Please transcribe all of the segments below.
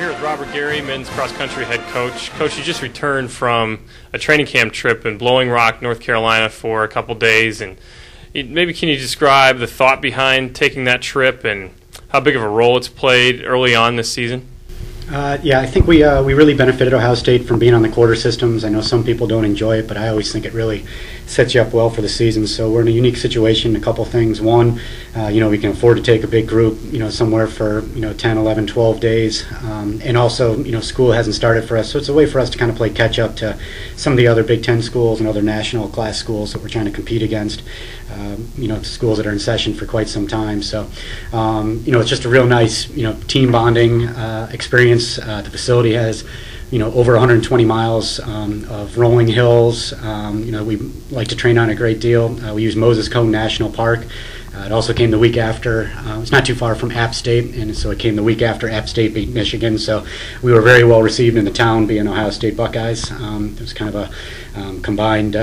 here with Robert Gary, men's cross-country head coach. Coach, you just returned from a training camp trip in Blowing Rock, North Carolina for a couple days, and maybe can you describe the thought behind taking that trip and how big of a role it's played early on this season? Yeah, I think we really benefited Ohio State from being on the quarter systems. I know some people don't enjoy it, but I always think it really sets you up well for the season. So we're in a unique situation. A couple things. One, we can afford to take a big group, somewhere for 10, 11, 12 days, and also school hasn't started for us, so it's a way for us to kind of play catch up to some of the other Big Ten schools and other national class schools that we're trying to compete against. Schools that are in session for quite some time. So it's just a real nice team bonding experience. The facility has over 120 miles of rolling hills. We like to train on a great deal. We use Moses Cone National Park. It also came the week after. It's not too far from App State, and so it came the week after App State beat Michigan. So we were very well received in the town, being Ohio State Buckeyes. It was kind of a combined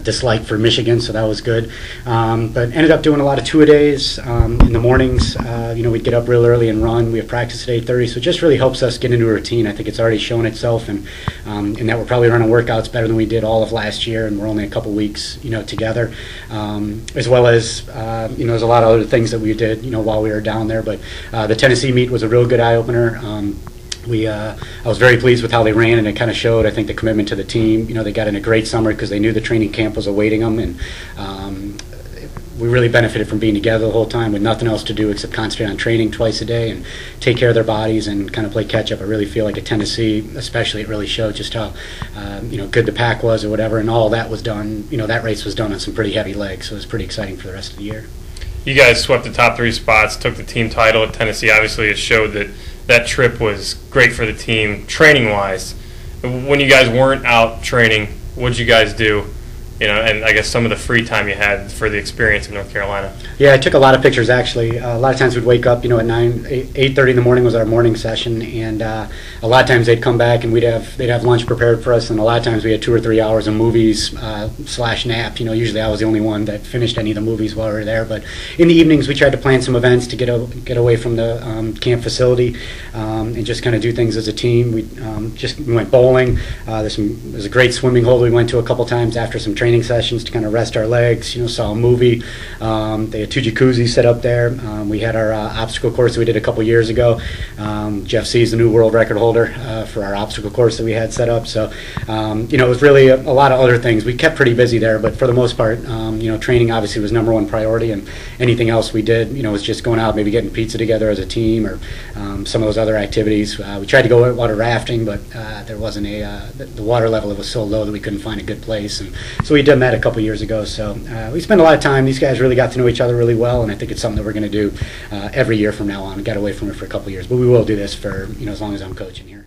dislike for Michigan, so that was good. But ended up doing a lot of two-a-days in the mornings. We'd get up real early and run. We have practice at 8:30, so it just really helps us get into a routine. I think it's already shown itself, and in that we're probably running workouts better than we did all of last year, and we're only a couple weeks, together. As well as, there's a lot of other things that we did, while we were down there. But the Tennessee meet was a real good eye-opener. I was very pleased with how they ran, and it kind of showed, I think, the commitment to the team. They got in a great summer because they knew the training camp was awaiting them, and we really benefited from being together the whole time with nothing else to do except concentrate on training twice a day and take care of their bodies and kind of play catch-up. I really feel like at Tennessee, especially, it really showed just how good the pack was or whatever, and all that was done, that race was done on some pretty heavy legs, so it was pretty exciting for the rest of the year. You guys swept the top three spots, took the team title at Tennessee. Obviously, it showed that trip was great for the team training-wise. When you guys weren't out training, what did you guys do? And I guess some of the free time you had for the experience in North Carolina. Yeah, I took a lot of pictures, actually. A lot of times we'd wake up, at 8:30 in the morning was our morning session, and a lot of times they'd come back and they'd have lunch prepared for us, and a lot of times we had 2 or 3 hours of movies / nap. Usually I was the only one that finished any of the movies while we were there, but in the evenings we tried to plan some events to get away from the camp facility and just kind of do things as a team. We went bowling. There's a great swimming hole we went to a couple times after some training sessions to kind of rest our legs. Saw a movie. They had 2 jacuzzis set up there. We had our obstacle course that we did a couple years ago. Jeff C is the new world record holder for our obstacle course that we had set up. So it was really a lot of other things. We kept pretty busy there, but for the most part, training obviously was #1 priority, and anything else we did, was just going out, maybe getting pizza together as a team, or some of those other activities. We tried to go water rafting, but there wasn't the water level was so low that we couldn't find a good place, and so we done that a couple years ago. So we spent a lot of time. These guys really got to know each other really well, and I think it's something that we're going to do every year from now on. We got away from it for a couple years, but we will do this for as long as I'm coaching here.